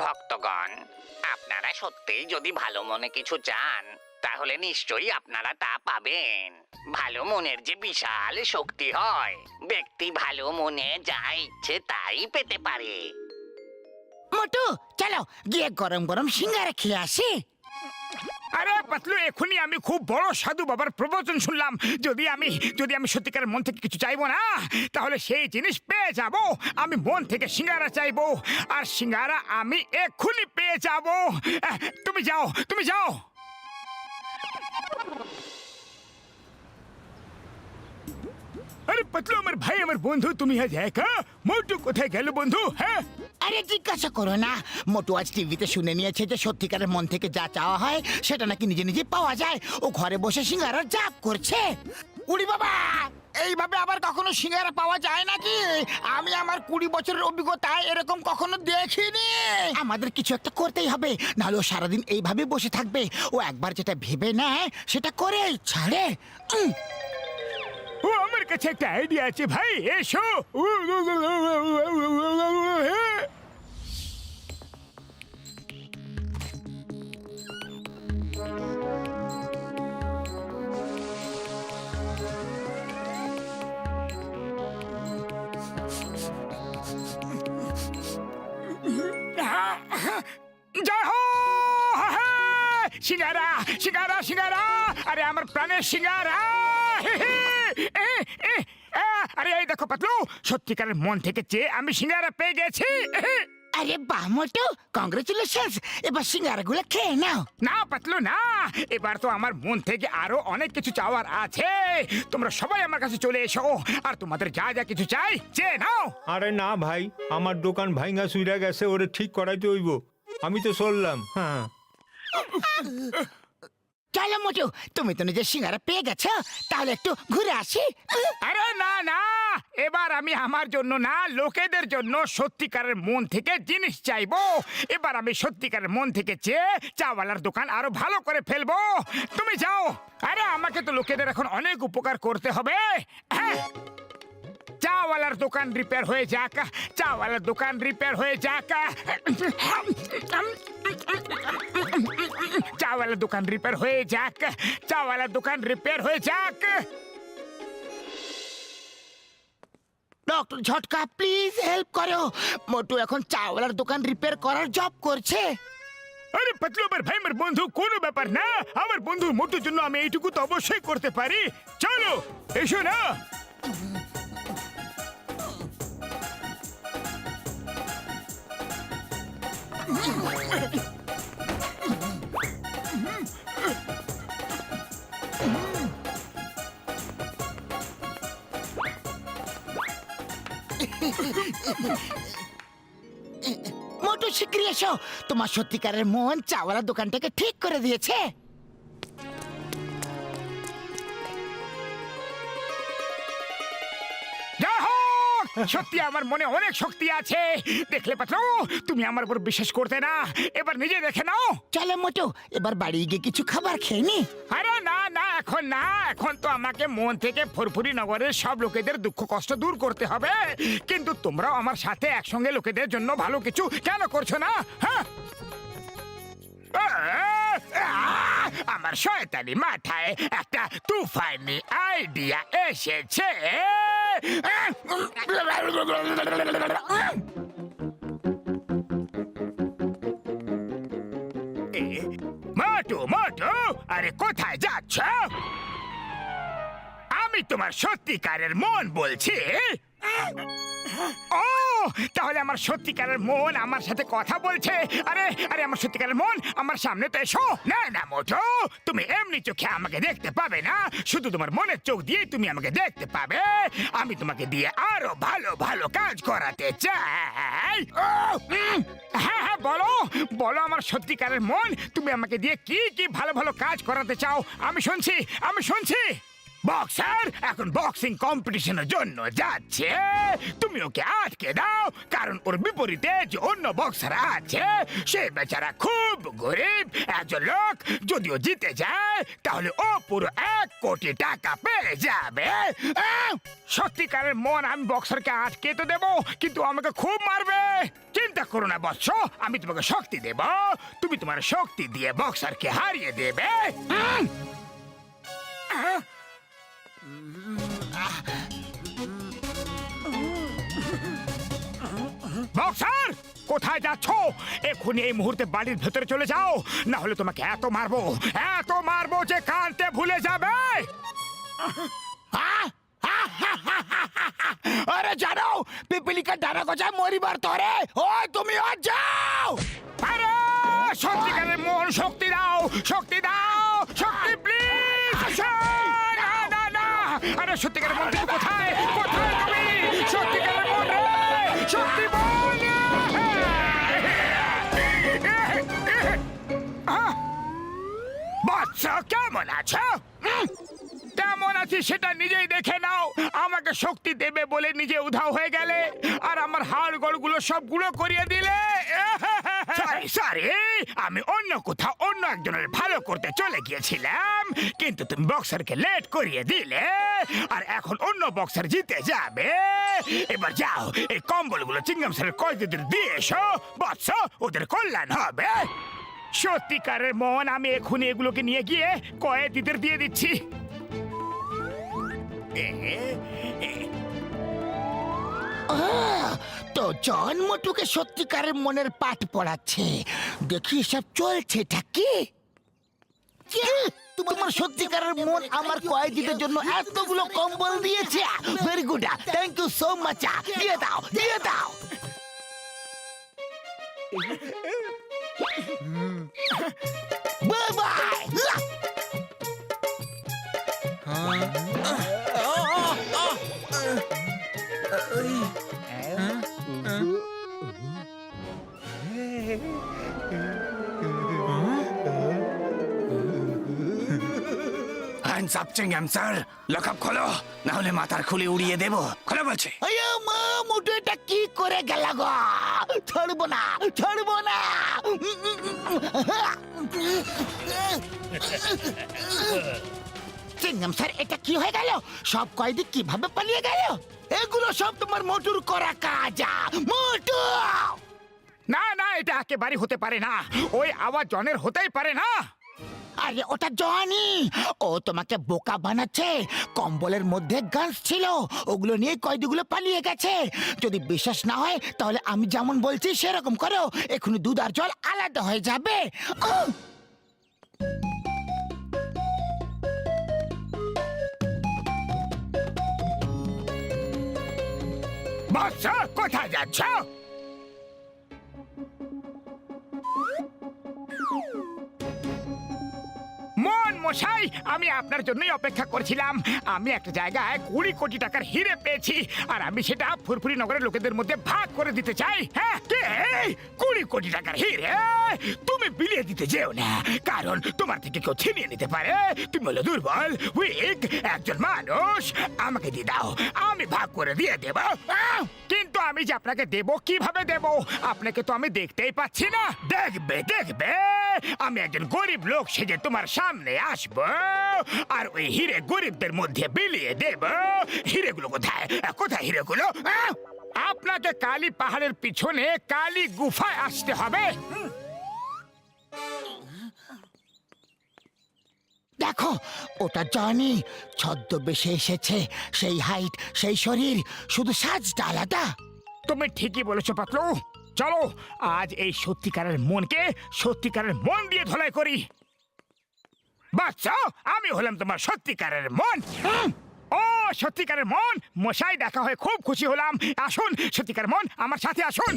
ভক্তগণ, আপনারা সত্যিই যদি ভালো মনে কিছু চান তাহলে নিশ্চয়ই আপনারা তা পাবেন। ভালো মনের যে বিশাল শক্তি হয়, ব্যক্তি ভালো মনে যা ইচ্ছে তাই পেতে পারে। মোটু চলো গিয়ে গরম গরম সিঙ্গারা খেয়ে আসি। আরে পাতলু, এখনই আমি খুব বড় সাধু বাবার প্রবচন শুনলাম। যদি আমি সত্যিকারের মন থেকে কিছু চাইবো না, তাহলে সেই জিনিস পেয়ে যাব। আমি মন থেকে সিঙ্গারা চাইবো, আর সিঙ্গারা আমি এক্ষুনি পেয়ে যাব। তুমি যাও, তুমি যাও। আরে পাতলু, আমার ভাই, আমার বন্ধু, তুমি আজ একা? মোটু কোথায় গেল বন্ধু? হ্যাঁ, আরে জিজ্ঞাসা করো না, মোটু আজ টিভিতে শুনে নিয়েছে যে সত্যিকারের মন থেকে যা চাওয়া হয় সেটা নাকি নিজে নিজে পাওয়া যায়। ও ঘরে বসে সিঙ্গারার জাপ করছে। উড়ি বাবা, এইভাবে আবার কখনো সিঙ্গারা পাওয়া যায় নাকি? আমি আমার 20 বছরের অভিজ্ঞতায় এরকম কখনো দেখিনি। আমাদের কিছু একটা করতেই হবে, নাহলে ও সারাদিন এইভাবে বসে থাকবে। ও একবার যেটা ভেবে নেয় সেটা করেই ছাড়ে। ও আমার কাছে একটা আইডিয়া আছে ভাই, এসো। জয় হো! সিঙ্গারা, সিঙ্গারা, সিঙ্গারা! আরে আমার প্রাণের সিঙ্গারা! আরে এই দেখো পাতলু, সত্যিকারের মন থেকে চেয়ে আমি সিঙ্গারা পেয়ে গেছি। আরে বাহ মোটু, কংগ্রেচুলেশনস। এবার সিঙ্গারাগুলো খেয়ে নাও। না পাতলু না, এবার তো আমার মন থেকে আরো অনেক কিছু চাওয়ার আছে। তোমরা সবাই আমার কাছে চলে এসো, আর তোমাদের যা যা কিছু চাই চেয়ে নাও। আরে না ভাই, আমার দোকান ভাঙ্গা সুইরা গেছে, ওরে ঠিক করাইতে হইব। আমি তো চললাম। হ্যাঁ, চলো মোটু, তুমি তো নিজের সিঙ্গারা পেয়ে গেছো, তাহলে একটু ঘুরে আসি। আরে না না, এবার আমি আমার জন্য না, লোকেদের জন্য সত্যিকারের মন থেকে জিনিস চাইবো। এবার আমি সত্যিকারের মন থেকে চেয়ে চাওয়ালার দোকান আরো ভালো করে ফেলবো। তুমি যাও। আরে আমাকে তো লোকেদের এখন অনেক উপকার করতে হবে। হ্যাঁ, চাওয়ালার দোকান রিপেয়ার হয়ে যাক, চাওয়ালার দোকান রিপেয়ার হয়ে যাক, চাওয়ালার দোকান রিপেয়ার হয়ে যাক, চাওয়ালার দোকান রিপেয়ার হয়ে যাক। ডক্টর ঝটকা, প্লিজ হেল্প করো। মোটু এখন চাওয়ালার দোকান রিপেয়ার করার জব করছে। আরে পাতলু, আমার ভাই, আমার বন্ধু, কোনো ব্যাপার না। আমার বন্ধু মোটুর জন্য আমি এইটুকু তো অবশ্যই করতে পারি। চলো এসো না। মোটু শিগগিরই এসো, তোমার সত্যিকারের মন চাওয়ালার দোকানটাকে ঠিক করে দিয়েছে। জয় হোক! সত্যি আমার মনে অনেক শক্তি আছে। দেখলে পাতলু, তুমি আমার উপর বিশ্বাস করতে না, এবার নিজে দেখে নাও। চলো মোটু, এবার বাড়ি গিয়ে কিছু খাবার খেয়ে নি। আরে না না, এখন না, এখন তো আমাকে মন থেকে ফুরফুরি নগরের সব লোকেদের দুঃখ কষ্ট দূর করতে হবে। কিন্তু তোমরাও আমার সাথে একসঙ্গে লোকেদের জন্য ভালো কিছু কেন করছো না? হ্যাঁ, আমার শয়তানি মাথায় একটা তুফানি আইডিয়া এসেছে। মোটু, মোটু, আরে কোথায় যাচ্ছ? আমি তোমার সত্যিকারের মন বলছি। ও, তাহলে আমার সত্যিকারের মন আমার সাথে কথা বলছে। আরে আরে, আমার সত্যিকারের মন আমার সামনে তো এসো। না না মোটু, তুমি এমনি চোখে আমাকে দেখতে পাবে না, শুধু তোমার মনের চোখ দিয়ে তুমি আমাকে দেখতে পাবে। আমি তোমাকে দিয়ে আরো ভালো ভালো কাজ করাতে চাই। হ্যাঁ হ্যাঁ, বলো বলো আমার সত্যিকারের মন, তুমি আমাকে দিয়ে কি কি ভালো ভালো কাজ করাতে চাও? আমি শুনছি, আমি শুনছি। বক্সার এখন বক্সিং কম্পিটিশনের জন্য যাচ্ছে, তুমি ওকে আটকে দাও, কারণ ওর বিপরীতে যে অন্য বক্সার আছে সে বেচারা খুব গরিব একজন লোক। যদিও জিতে যায় তাহলে ও পুরো 1 কোটি টাকা পেয়ে যাবে। সত্যিকারের মন, আমি বক্সারকে আটকে তো দেবো, কিন্তু আমাকে খুব মারবে। চিন্তা করো না বৎস, আমি তোমাকে শক্তি দেব, তুমি তোমার শক্তি দিয়ে বক্সারকে হারিয়ে দেবে। বক্সার, কোথায় যাচ্ছ? এক্ষুনি এই মুহূর্তে বাড়ির ভেতরে চলে যাও, না হলে তোমাকে এত মারবো যে কানতে ভুলে যাবে। আরে জানো পিপিলিকা ডানা গজায় মরিবার তরে। ও তুমি যাও। আরে সত্যিকারের মন, শক্তি দাও, শক্তি প্লিজ। না, আরে সত্যিকারের মন তুমি কোথায় তুমি? সত্যিকারের মন রে, শক্তি বল। বাচ্চা কেমন আছো? কেমন আছি সেটা নিজেই দেখে নাও। আমাকে শক্তি দেবে বলে নিজে উধাও হয়ে গেলে, আর আমার হাড় গড়গুলো সব গুঁড়ো করিয়ে দিলে। সরি, আমি অন্য কোথাও অন্য একজনের ভালো করতে চলে গিয়েছিলাম, কিন্তু তুমি বক্সারকে লেট করিয়ে দিলে, আর এখন অন্য বক্সার জিতে যাবে। এবার যাও, এই কম্বলগুলো চিংগাম স্যারের কয়েদিদের দিয়ে এসো বৎস, ওদের কল্যাণ হবে। সত্যিকারের মন, আমি এখনই এগুলোকে নিয়ে গিয়ে কয়েদিদের দিয়ে দিচ্ছি। তো জন মোটুকে সত্যিকারের মনের পাঠ পড়াচ্ছে। দেখি সব চলছেটা কি। তোমার সত্যিকারের মন আমার কয়েদিদের জন্য এতগুলো কম্বল দিয়েছে। Very good, thank you so much. দিয়ে দাও। Bye bye. Hands up chewing gum sir, lockup খোলো, না হলে মাথার খুলি উড়িয়ে দেব। খোলো বলছে। আয়া মা, মোটু এটা কি করে গেল গো? ছাড়বো না। চিংগাম স্যার, এটা কি হয়ে গেল? সব কয়েদি কিভাবে পালিয়ে গেল? এগুলো সব তোমার মোটুর করা কাজ। মোটু! না, এটা একেবারে হতে পারে না। ওই আওয়াজ জনের হতেই পারে না। আরে ওটা জনি, ও তোমাকে বোকা বানাচ্ছে। কম্বলের মধ্যে গানস ছিল, ওগুলো নিয়ে কয়েদিগুলো পালিয়ে গেছে। যদি বিশ্বাস না হয় তাহলে আমি যেমন বলছি সেরকম করো, এক্ষুনি দুধ আর জল আলাদা হয়ে যাবে। বাচ্চা, কোথায় যাচ্ছ? মন মশাই, আমি আপনার জন্যই অপেক্ষা করছিলাম। আমি একটা জায়গায় 20 কোটি টাকার হিরে পেয়েছি, আর আমি সেটা ফুরফুরি নগরের লোকেদের মধ্যে ভাগ করে দিতে চাই। হ্যাঁ, 20 কোটি টাকার হিরে তুমি বিলিয়ে দিতে যেও না, কারণ তোমার থেকে কেউ ছিনিয়ে নিতে পারে। তুমি হলো দুর্বল, উইক একজন মানুষ। আমাকে দিয়ে দাও, আমি ভাগ করে দিয়ে দেব। কিন্তু আমি যে আপনাকে দেব, কিভাবে দেব? আপনাকে তো আমি দেখতেই পাচ্ছি না। দেখবে আমি একজন গরিব লোক সেজে তোমার সামনে আসবো, আর ওই হিরে গরিবদের মধ্যে বিলিয়ে দেব। হিরেগুলো কোথায় হিরেগুলো? আপনাকে কালী পাহাড়ের পিছনে কালী গুফায় আসতে হবে। দেখো, ওটা জনি ছদ্মবেশে এসেছে। সেই হাইট, সেই শরীর, শুধু সাজটা আলাদা। তুমি ঠিকই বলেছো পাতলু। চলো আজ এই সত্যিকারের মনকে সত্যিকারের মন দিয়ে ধলাই করি। বাচ্চা, আমি হলাম তোমার সত্যিকারের মন। ও সত্যিকারের মন মশাই, দেখা হয়ে খুব খুশি হলাম। আসুন সত্যিকারের মন, আমার সাথে আসুন।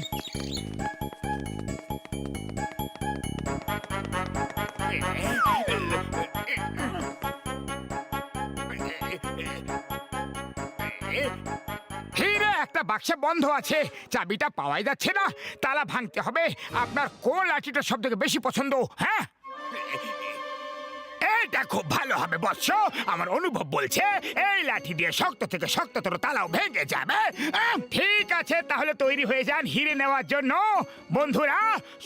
হিরে একটা বাক্সে বন্ধ আছে, চাবিটা পাওয়াই যাচ্ছে না। তালা ভাঙতে হবে। আপনার কোন লাঠিটা সব থেকে বেশি পছন্দ? হ্যাঁ, এই এটা খুব ভালো হবে বৎস। আমার অনুভব বলছে এই লাঠি দিয়ে শক্ত থেকে শক্ততর তালাও ভেঙে যাবে। ঠিক আছে, তাহলে তৈরি হয়ে যান হিরে নেওয়ার জন্য। বন্ধুরা,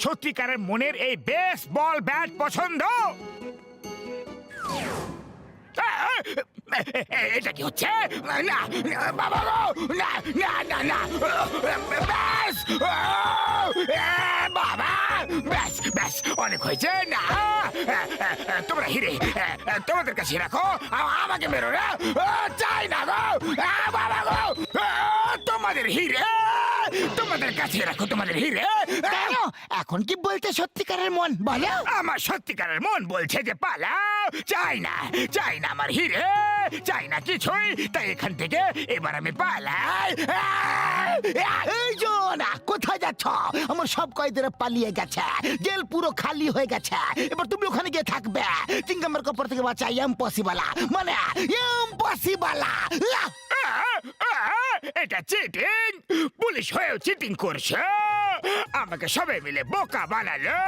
সত্যিকারের মনের এই বেসবল ব্যাট পছন্দ? এটা কি হচ্ছে? না বাবা গো, না না না না, ব্যাস বাবা, ব্যাস ব্যাস, অনেক হয়েছে। না তোমরা হিরে তোমাদের কাছে রাখো, আমাকে মেরো না, চাই না গো বাবা গো, তোমাদের হিরে তোমাদের কাছে রাখো, তোমাদের হিরে। কেন এখন কি বলতে সত্যিকারের মন বলো? আমার সত্যিকারের মন বলছে যে পালাও, চাই না আমার হিরে, চাই না কিছুই, তাই এখান থেকে এবার আমি পালাই। এই না, কোথায় যাচ্ছ? আমার সব কয়েদিরা পালিয়ে গেছে, জেল পুরো খালি হয়ে গেছে, এবার তুমি ওখানে গিয়ে থাকবে। চিঙ্গামের কপর থেকে বাঁচা ইম্পসিবল, মানে ইম্পসিবল। এটা চিটিং, পুলিশ হয়েও চিটিং করছে, আমাকে সবাই মিলে বোকা বানালো।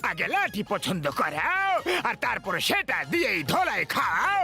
আগে লাঠি পছন্দ করাও, আর তারপরে সেটা দিয়েই ধোলাই খাও।